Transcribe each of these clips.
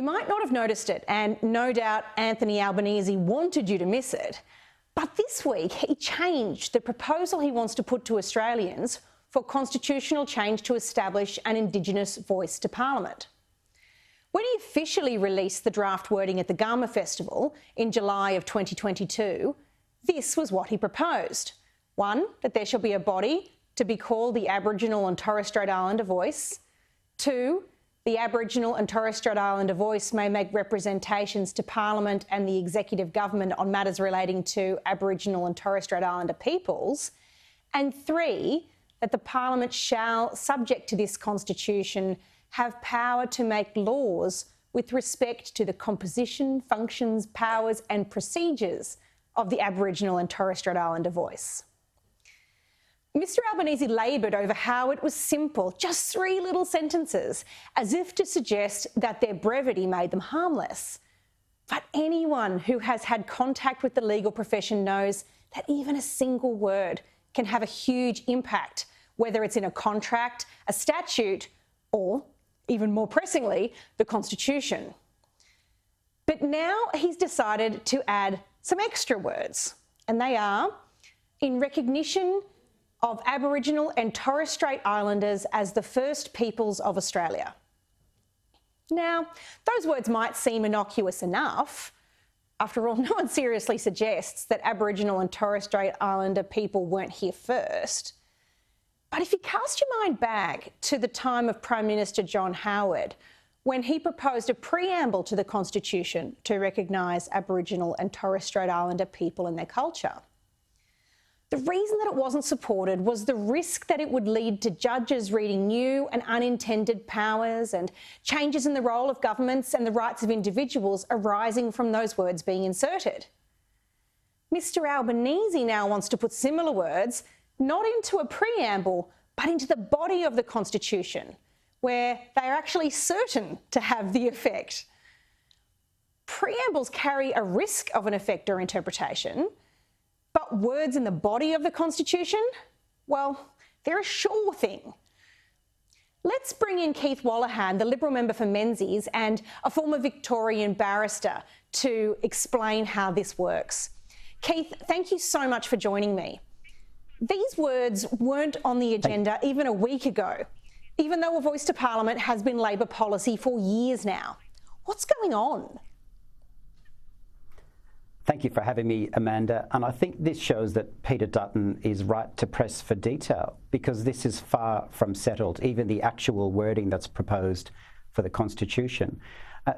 You might not have noticed it, and no doubt Anthony Albanese wanted you to miss it, but this week he changed the proposal he wants to put to Australians for constitutional change to establish an Indigenous voice to Parliament. When he officially released the draft wording at the Garma Festival in July of 2022, this was what he proposed. 1, that there shall be a body to be called the Aboriginal and Torres Strait Islander Voice. 2, the Aboriginal and Torres Strait Islander Voice may make representations to Parliament and the Executive Government on matters relating to Aboriginal and Torres Strait Islander peoples. And 3, that the Parliament shall, subject to this Constitution, have power to make laws with respect to the composition, functions, powers and procedures of the Aboriginal and Torres Strait Islander voice. Mr Albanese laboured over how it was simple, just 3 little sentences, as if to suggest that their brevity made them harmless. But anyone who has had contact with the legal profession knows that even a single word can have a huge impact, whether it's in a contract, a statute, or, even more pressingly, the Constitution. But now he's decided to add some extra words, and they are, in recognition of Aboriginal and Torres Strait Islanders as the first peoples of Australia. Now, those words might seem innocuous enough. After all, no one seriously suggests that Aboriginal and Torres Strait Islander people weren't here first. But if you cast your mind back to the time of Prime Minister John Howard, when he proposed a preamble to the Constitution to recognise Aboriginal and Torres Strait Islander people and their culture, the reason that it wasn't supported was the risk that it would lead to judges reading new and unintended powers and changes in the role of governments and the rights of individuals arising from those words being inserted. Mr Albanese now wants to put similar words not into a preamble, but into the body of the Constitution, where they are actually certain to have the effect. Preambles carry a risk of an effect or interpretation, but words in the body of the Constitution, well, they're a sure thing. Let's bring in Keith Wallahan, the Liberal member for Menzies and a former Victorian barrister, to explain how this works. Keith, thank you so much for joining me. These words weren't on the agenda even a week ago, even though a voice to Parliament has been Labor policy for years now. What's going on? Thank you for having me, Amanda. And I think this shows that Peter Dutton is right to press for detail, because this is far from settled, even the actual wording that's proposed for the Constitution.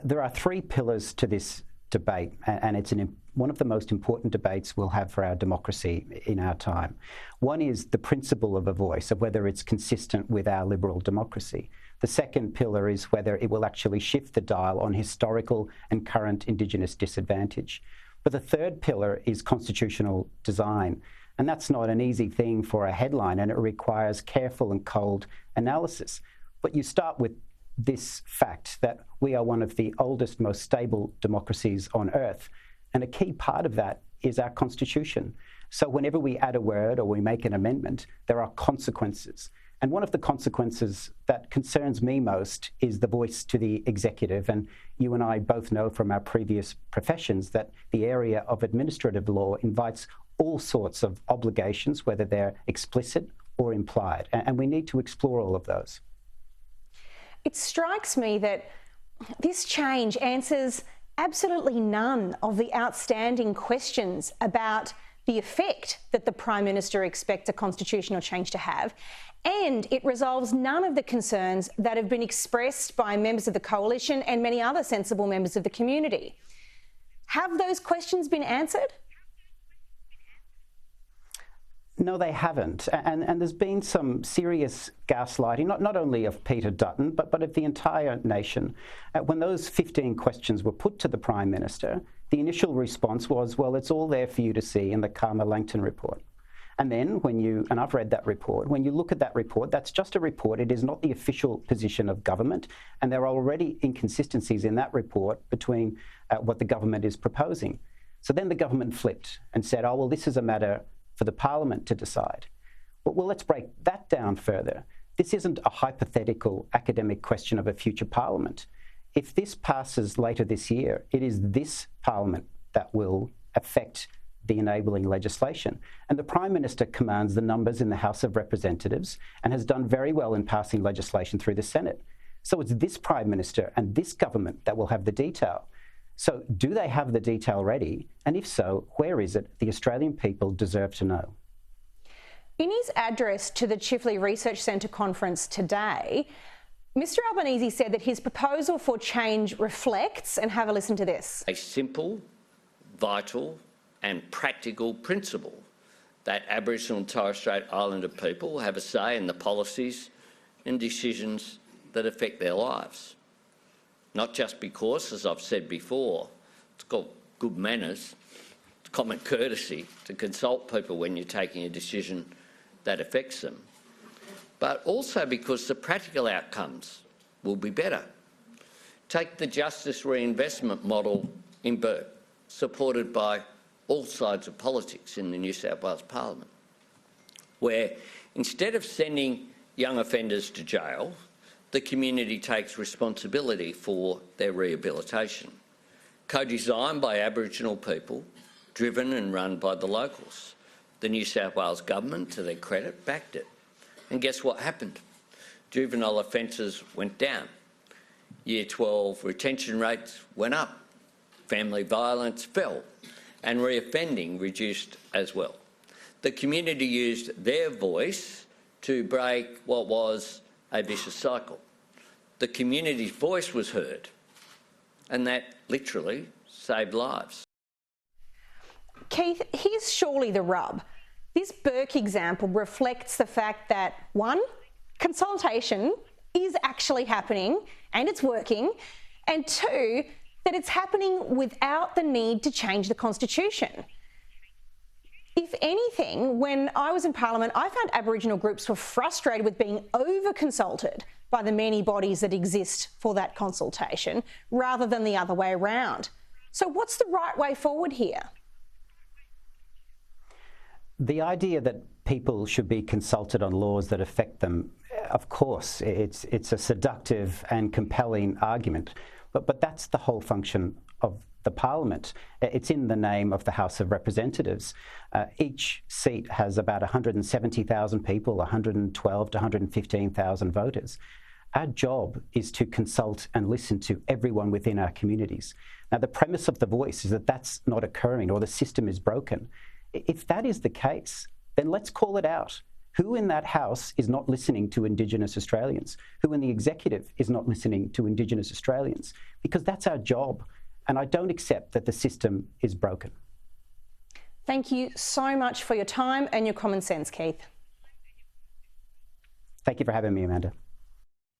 There are 3 pillars to this debate, and it's one of the most important debates we'll have for our democracy in our time. One is the principle of a voice, of whether it's consistent with our liberal democracy. The second pillar is whether it will actually shift the dial on historical and current Indigenous disadvantage. But the third pillar is constitutional design, and that's not an easy thing for a headline, and it requires careful and cold analysis. But you start with this fact that we are one of the oldest, most stable democracies on earth, and a key part of that is our Constitution. So whenever we add a word or we make an amendment, there are consequences. And one of the consequences that concerns me most is the voice to the executive. And you and I both know from our previous professions that the area of administrative law invites all sorts of obligations, whether they're explicit or implied. And we need to explore all of those. It strikes me that this change answers absolutely none of the outstanding questions about the effect that the Prime Minister expects a constitutional change to have, and it resolves none of the concerns that have been expressed by members of the Coalition and many other sensible members of the community. Have those questions been answered? No, they haven't. And there's been some serious gaslighting, not only of Peter Dutton, but of the entire nation. When those 15 questions were put to the Prime Minister, the initial response was, well, it's all there for you to see in the Karma Langton report. And then and I've read that report, when you look at that report, that's just a report. It is not the official position of government. And there are already inconsistencies in that report between what the government is proposing. So then the government flipped and said, oh, well, this is a matter for the Parliament to decide. Well, let's break that down further. This isn't a hypothetical academic question of a future Parliament. if this passes later this year, it is this parliament that will affect the enabling legislation. And the Prime Minister commands the numbers in the House of Representatives and has done very well in passing legislation through the Senate. So it's this Prime Minister and this government that will have the detail. So do they have the detail ready? And if so, where is it? The Australian people deserve to know. In his address to the Chifley Research Centre conference today, Mr Albanese said that his proposal for change reflects, and have a listen to this, a simple, vital and practical principle that Aboriginal and Torres Strait Islander people have a say in the policies and decisions that affect their lives. Not just because, as I've said before, it's called good manners, it's common courtesy to consult people when you're taking a decision that affects them, but also because the practical outcomes will be better. Take the justice reinvestment model in Bourke, supported by all sides of politics in the New South Wales Parliament, where instead of sending young offenders to jail, the community takes responsibility for their rehabilitation. Co-designed by Aboriginal people, driven and run by the locals. The New South Wales Government, to their credit, backed it. And guess what happened? Juvenile offences went down. Year 12 retention rates went up. Family violence fell. And reoffending reduced as well. The community used their voice to break what was a vicious cycle. The community's voice was heard, and that literally saved lives. Keith, here's surely the rub. This Bourke example reflects the fact that, one, consultation is actually happening and it's working, and two, that it's happening without the need to change the Constitution. If anything, when I was in Parliament, I found Aboriginal groups were frustrated with being over-consulted by the many bodies that exist for that consultation, rather than the other way around. So what's the right way forward here? The idea that people should be consulted on laws that affect them, of course, it's a seductive and compelling argument, but that's the whole function of the Parliament. It's in the name of the House of Representatives. Each seat has about 170,000 people, 112 to 115,000 voters. Our job is to consult and listen to everyone within our communities. Now, the premise of the voice is that that's not occurring or the system is broken. If that is the case, then let's call it out. Who in that House is not listening to Indigenous Australians? Who in the Executive is not listening to Indigenous Australians? Because that's our job. And I don't accept that the system is broken. Thank you so much for your time and your common sense, Keith. Thank you for having me, Amanda.